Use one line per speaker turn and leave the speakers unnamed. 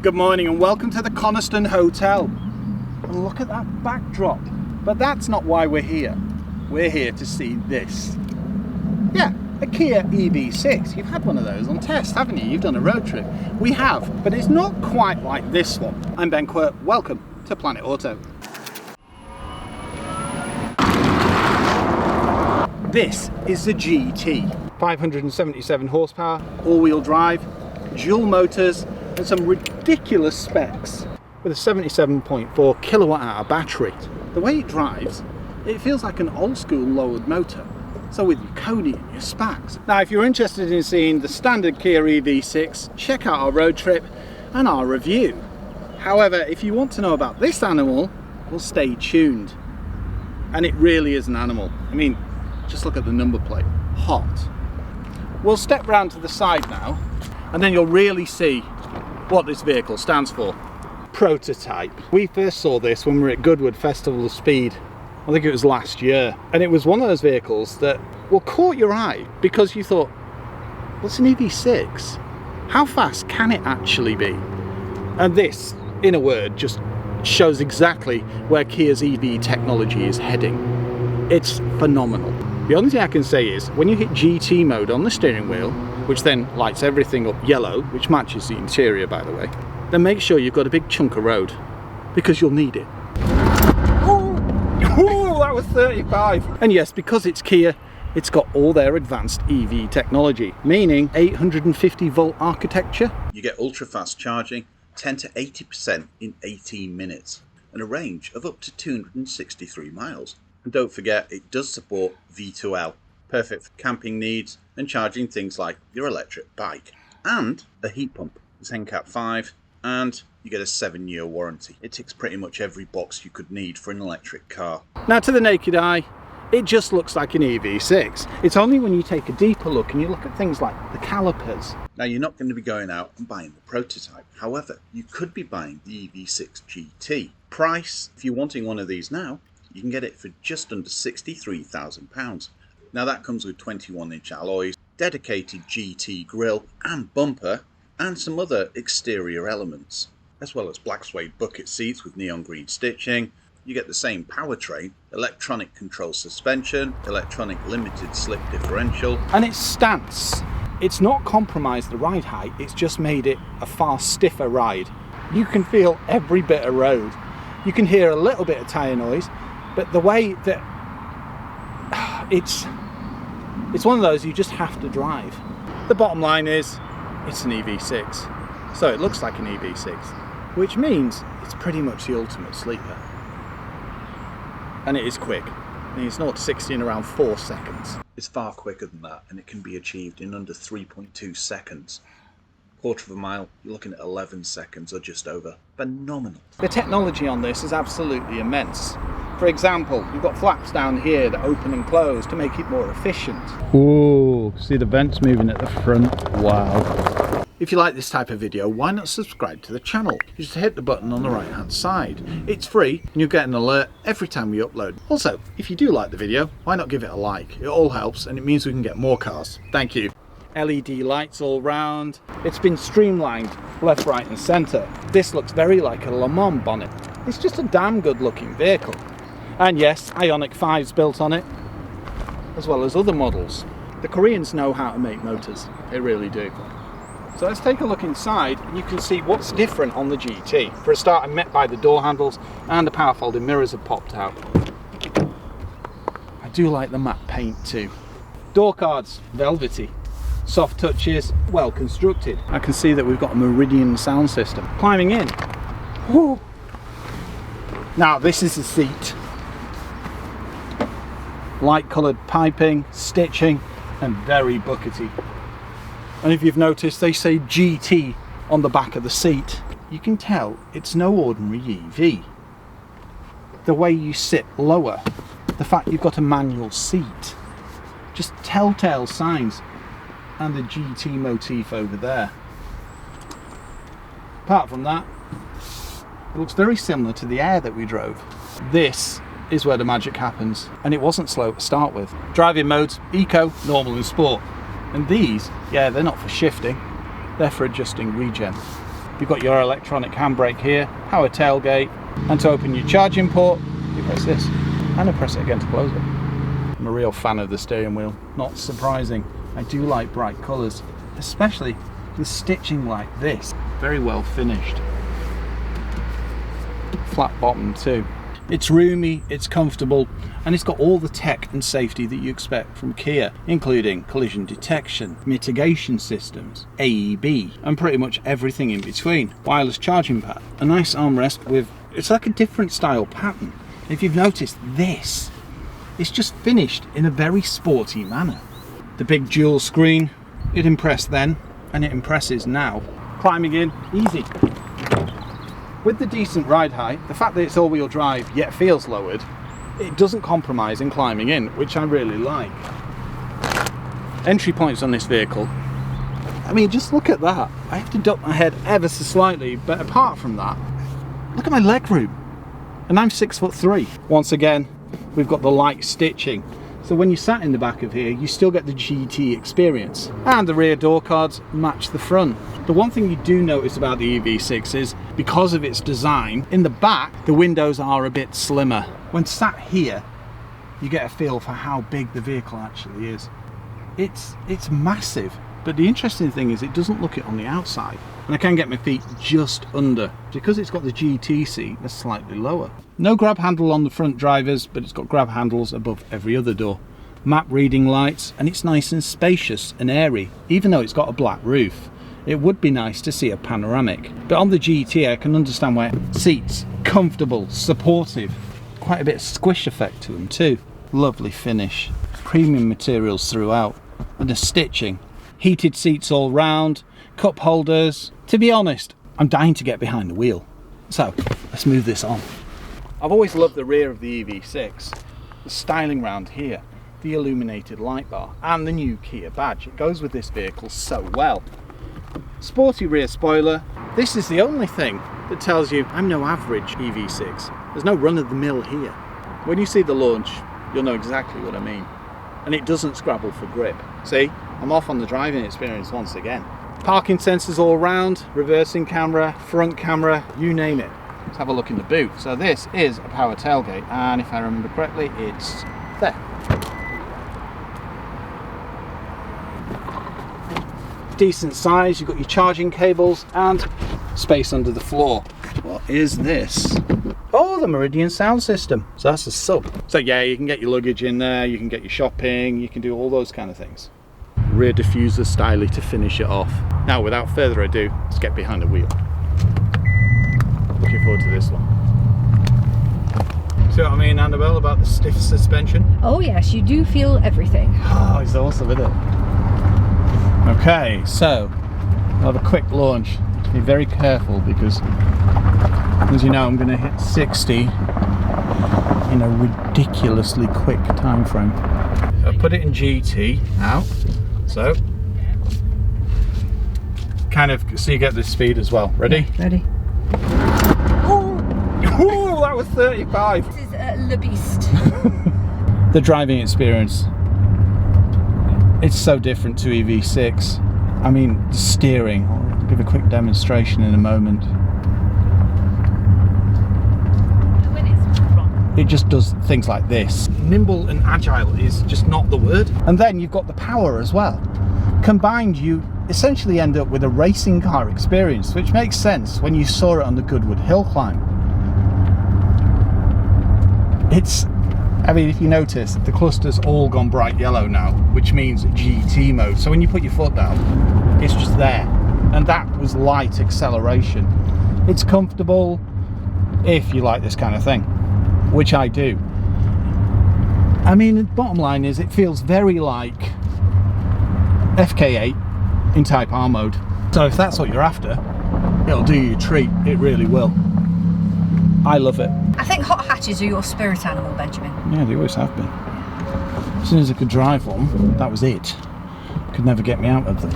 Good morning and welcome to the Coniston Hotel. And look at that backdrop. But that's not why we're here. We're here to see this. Yeah, a Kia EV6. You've had one of those on test, haven't you? You've done a road trip. We have, but it's not quite like this one. I'm Ben Quirk. Welcome to Planet Auto. This is the GT. 577 horsepower, all-wheel drive, dual motors, and some ridiculous specs with a 77.4 kilowatt-hour battery. The way it drives, it feels like an old-school lowered motor. So with your Koni and your Spax. Now, if you're interested in seeing the standard Kia EV6, check out our road trip and our review. However, if you want to know about this animal, well, stay tuned. And it really is an animal. I mean, just look at the number plate. Hot. We'll step round to the side now, and then you'll really see what this vehicle stands for. Prototype. We first saw this when we were at Goodwood Festival of Speed. I think it was last year. And it was one of those vehicles that, well, caught your eye because you thought, what's an EV6? How fast can it actually be? And this, in a word, just shows exactly where Kia's EV technology is heading. It's phenomenal. The only thing I can say is, when you hit GT mode on the steering wheel, which then lights everything up yellow, which matches the interior by the way, then make sure you've got a big chunk of road, because you'll need it. Ooh, that was 35. And yes, because it's Kia, it's got all their advanced EV technology, meaning 850 volt architecture.
You get ultra fast charging, 10 to 80% in 18 minutes, and a range of up to 263 miles. And don't forget, it does support V2L, perfect for camping needs and charging things like your electric bike. And a heat pump, it's NCAP 5, and you get a 7-year warranty. It ticks pretty much every box you could need for an electric car.
Now, to the naked eye, it just looks like an EV6. It's only when you take a deeper look and you look at things like the calipers.
Now, you're not going to be going out and buying the prototype. However, you could be buying the EV6 GT. Price, if you're wanting one of these now, you can get it for just under £63,000. Now that comes with 21-inch alloys, dedicated GT grille and bumper, and some other exterior elements, as well as black suede bucket seats with neon green stitching. You get the same powertrain, electronic control suspension, electronic limited slip differential.
And its stance, it's not compromised the ride height, it's just made it a far stiffer ride. You can feel every bit of road. You can hear a little bit of tyre noise, but the way that it's one of those you just have to drive. The bottom line is, it's an EV6. So it looks like an EV6, which means it's pretty much the ultimate sleeper. And it is quick. I mean, it's 0 to 60 in around 4 seconds.
It's far quicker than that, and it can be achieved in under 3.2 seconds. Quarter of a mile, you're looking at 11 seconds or just over. Phenomenal.
The technology on this is absolutely immense. For example, you've got flaps down here that open and close to make it more efficient. Ooh, see the vents moving at the front. Wow. If you like this type of video, why not subscribe to the channel? You just hit the button on the right hand side. It's free and you'll get an alert every time we upload. Also, if you do like the video, why not give it a like? It all helps and it means we can get more cars. Thank you. LED lights all round. It's been streamlined left, right and centre. This looks very like a Le Mans bonnet. It's just a damn good looking vehicle. And yes, Ioniq 5's built on it, as well as other models. The Koreans know how to make motors, they really do. So let's take a look inside and you can see what's different on the GT. For a start, I'm met by the door handles and the power folding mirrors have popped out. I do like the matte paint too. Door cards, velvety. Soft touches, well constructed. I can see that we've got a Meridian sound system. Climbing in. Woo. Now this is the seat. Light coloured piping, stitching, and very buckety. And if you've noticed, they say GT on the back of the seat. You can tell it's no ordinary EV. The way you sit lower, the fact you've got a manual seat, just telltale signs. And the GT motif over there. Apart from that, it looks very similar to the Air that we drove. This is where the magic happens, and it wasn't slow to start with. Driving modes, eco, normal and sport. And these, yeah, they're not for shifting, they're for adjusting regen. You've got your electronic handbrake here, power tailgate, and to open your charging port, you press this, and then press it again to close it. I'm a real fan of the steering wheel, not surprising. I do like bright colours, especially with stitching like this. Very well finished. Flat bottom too. It's roomy, it's comfortable, and it's got all the tech and safety that you expect from Kia, including collision detection, mitigation systems, AEB, and pretty much everything in between. Wireless charging pad, a nice armrest with, it's like a different style pattern. If you've noticed this, it's just finished in a very sporty manner. The big dual screen, it impressed then, and it impresses now. Climbing in, easy. With the decent ride height, the fact that it's all-wheel drive yet feels lowered, it doesn't compromise in climbing in, which I really like. Entry points on this vehicle, I mean, just look at that. I have to duck my head ever so slightly, but apart from that, look at my leg room. And I'm 6'3". Once again, we've got the light stitching. So when you sat in the back of here, you still get the GT experience. And the rear door cards match the front. The one thing you do notice about the EV6 is, because of its design, in the back, the windows are a bit slimmer. When sat here, you get a feel for how big the vehicle actually is. It's massive, but the interesting thing is it doesn't look it on the outside. And I can get my feet just under. Because it's got the GT seat, they're slightly lower. No grab handle on the front drivers, but it's got grab handles above every other door. Map reading lights, and it's nice and spacious and airy, even though it's got a black roof. It would be nice to see a panoramic. But on the GT, I can understand why seats, comfortable, supportive. Quite a bit of squish effect to them too. Lovely finish. Premium materials throughout. And the stitching. Heated seats all round. Cup holders. To be honest, I'm dying to get behind the wheel. So, let's move this on. I've always loved the rear of the EV6. The styling round here. The illuminated light bar. And the new Kia badge. It goes with this vehicle so well. Sporty rear spoiler. This is the only thing that tells you I'm no average EV6. There's no run-of-the-mill here. When you see the launch, you'll know exactly what I mean. And it doesn't scrabble for grip. See, I'm off on the driving experience once again. Parking sensors all round, reversing camera, front camera, you name it. Let's have a look in the boot. So this is a power tailgate, and if I remember correctly, it's there. Decent size, you've got your charging cables and space under the floor. What is this? Oh, the Meridian sound system. So that's a sub. So yeah, you can get your luggage in there, you can get your shopping, you can do all those kind of things. Rear diffuser styly to finish it off. Now, without further ado, let's get behind the wheel. Looking forward to this one. See what I mean, Annabelle, about the stiff suspension?
Oh yes, you do feel everything.
Oh, it's awesome, isn't it? Okay, so I'll have a quick launch. Be very careful because, as you know, I'm going to hit 60 in a ridiculously quick time frame. I'll put it in GT now, so kind of so you get this speed as well. Ready?
Yeah, ready.
Ooh, that was 35.
This is Le Beast.
The driving experience. It's so different to EV6. I mean, steering. I'll give a quick demonstration in a moment. It just does things like this. Nimble and agile is just not the word. And then you've got the power as well. Combined, you essentially end up with a racing car experience, which makes sense when you saw it on the Goodwood hill climb. I mean, if you notice, the cluster's all gone bright yellow now, which means GT mode. So when you put your foot down, it's just there. And that was light acceleration. It's comfortable if you like this kind of thing, which I do. I mean, the bottom line is it feels very like FK8 in Type R mode. So if that's what you're after, it'll do you a treat. It really will. I love it.
I think hot hatches are your spirit animal, Benjamin.
Yeah, they always have been. As soon as I could drive one, that was it. Could never get me out of them.